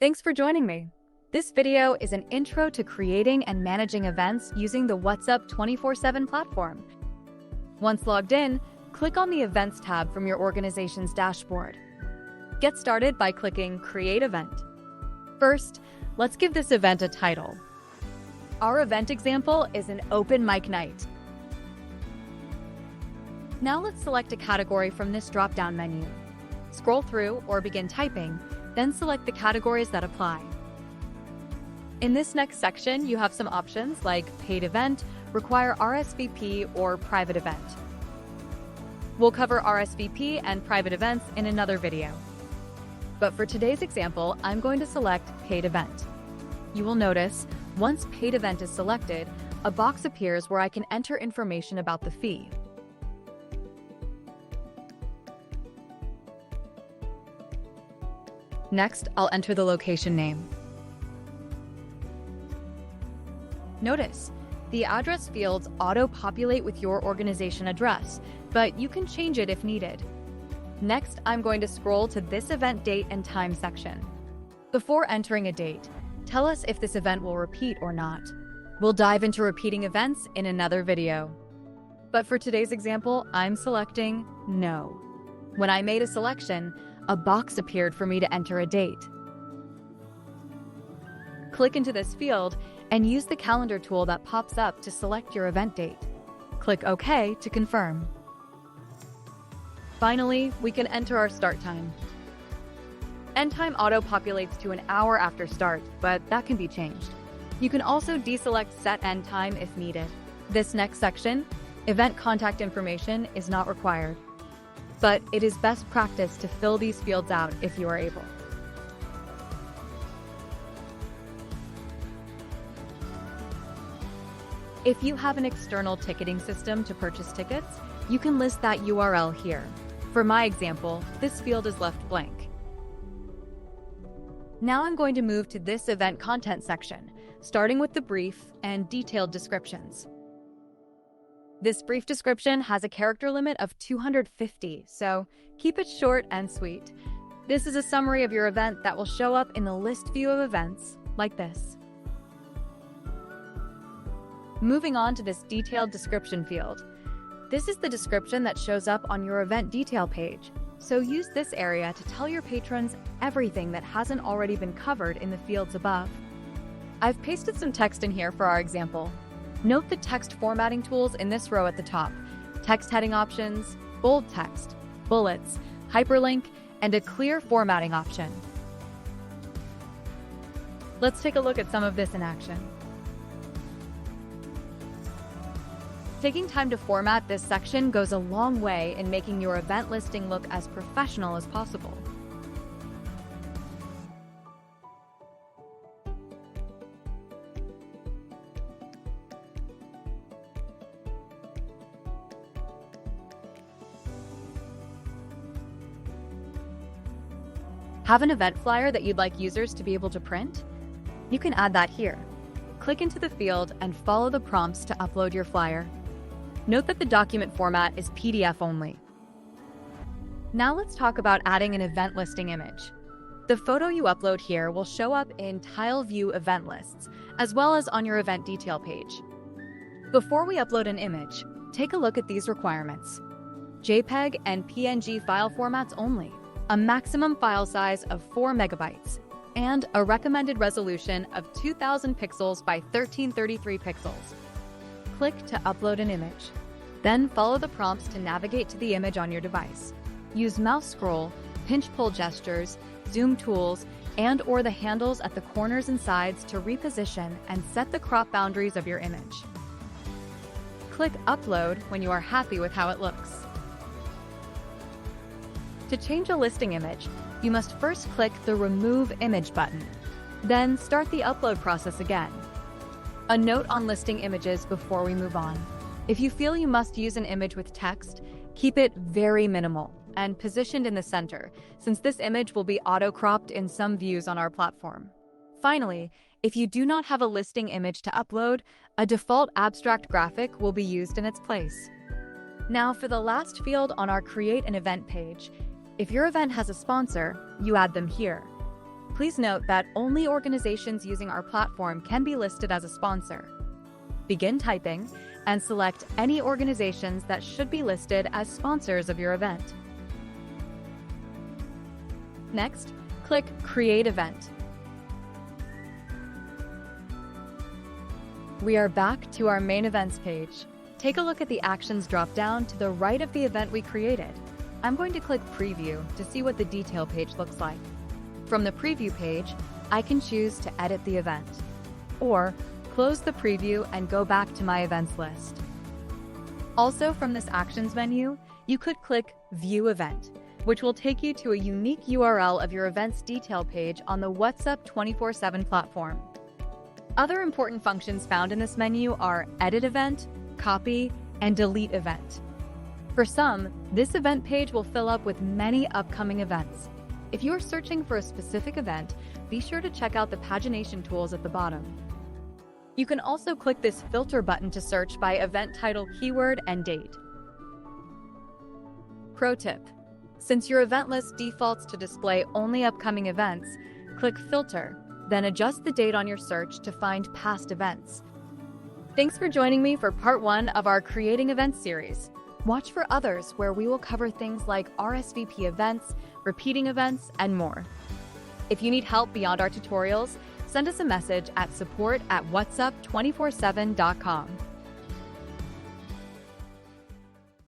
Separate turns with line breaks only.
Thanks for joining me. This video is an intro to creating and managing events using the WhatsUp 24/7 platform. Once logged in, click on the Events tab from your organization's dashboard. Get started by clicking Create Event. First, let's give this event a title. Our event example is an open mic night. Now let's select a category from this drop-down menu. Scroll through or begin typing, then select the categories that apply. In this next section, you have some options like paid event, require RSVP, or private event. We'll cover RSVP and private events in another video. But for today's example, I'm going to select paid event. You will notice, once paid event is selected, a box appears where I can enter information about the fee. Next, I'll enter the location name. Notice, the address fields auto-populate with your organization address, but you can change it if needed. Next, I'm going to scroll to this event date and time section. Before entering a date, tell us if this event will repeat or not. We'll dive into repeating events in another video. But for today's example, I'm selecting No. When I made a selection, a box appeared for me to enter a date. Click into this field and use the calendar tool that pops up to select your event date. Click OK to confirm. Finally, we can enter our start time. End time auto-populates to an hour after start, but that can be changed. You can also deselect set end time if needed. This next section, event contact information, is not required. But it is best practice to fill these fields out if you are able. If you have an external ticketing system to purchase tickets, you can list that URL here. For my example, this field is left blank. Now I'm going to move to this event content section, starting with the brief and detailed descriptions. This brief description has a character limit of 250, so keep it short and sweet. This is a summary of your event that will show up in the list view of events, like this. Moving on to this detailed description field. This is the description that shows up on your event detail page, so use this area to tell your patrons everything that hasn't already been covered in the fields above. I've pasted some text in here for our example. Note the text formatting tools in this row at the top: text heading options, bold text, bullets, hyperlink, and a clear formatting option. Let's take a look at some of this in action. Taking time to format this section goes a long way in making your event listing look as professional as possible. Have an event flyer that you'd like users to be able to print? You can add that here. Click into the field and follow the prompts to upload your flyer. Note that the document format is PDF only. Now let's talk about adding an event listing image. The photo you upload here will show up in Tile View event lists, as well as on your event detail page. Before we upload an image, take a look at these requirements. JPEG and PNG file formats only, a maximum file size of 4 megabytes, and a recommended resolution of 2000 pixels by 1333 pixels. Click to upload an image. Then follow the prompts to navigate to the image on your device. Use mouse scroll, pinch-pull gestures, zoom tools, and/or the handles at the corners and sides to reposition and set the crop boundaries of your image. Click Upload when you are happy with how it looks. To change a listing image, you must first click the Remove Image button. Then start the upload process again. A note on listing images before we move on. If you feel you must use an image with text, keep it very minimal and positioned in the center, since this image will be auto-cropped in some views on our platform. Finally, if you do not have a listing image to upload, a default abstract graphic will be used in its place. Now for the last field on our Create an Event page, if your event has a sponsor, you add them here. Please note that only organizations using our platform can be listed as a sponsor. Begin typing and select any organizations that should be listed as sponsors of your event. Next, click Create Event. We are back to our main events page. Take a look at the Actions drop-down to the right of the event we created. I'm going to click Preview to see what the detail page looks like. From the Preview page, I can choose to edit the event, or close the preview and go back to my events list. Also, from this Actions menu, you could click View Event, which will take you to a unique URL of your event's detail page on the WhatsApp 24/7 platform. Other important functions found in this menu are Edit Event, Copy, and Delete Event. For some, this event page will fill up with many upcoming events. If you are searching for a specific event, be sure to check out the pagination tools at the bottom. You can also click this filter button to search by event title, keyword, and date. Pro tip: since your event list defaults to display only upcoming events, click Filter, then adjust the date on your search to find past events. Thanks for joining me for part 1 of our Creating Events series. Watch for others where we will cover things like RSVP events, repeating events, and more. If you need help beyond our tutorials, send us a message at support@whatsup247.com.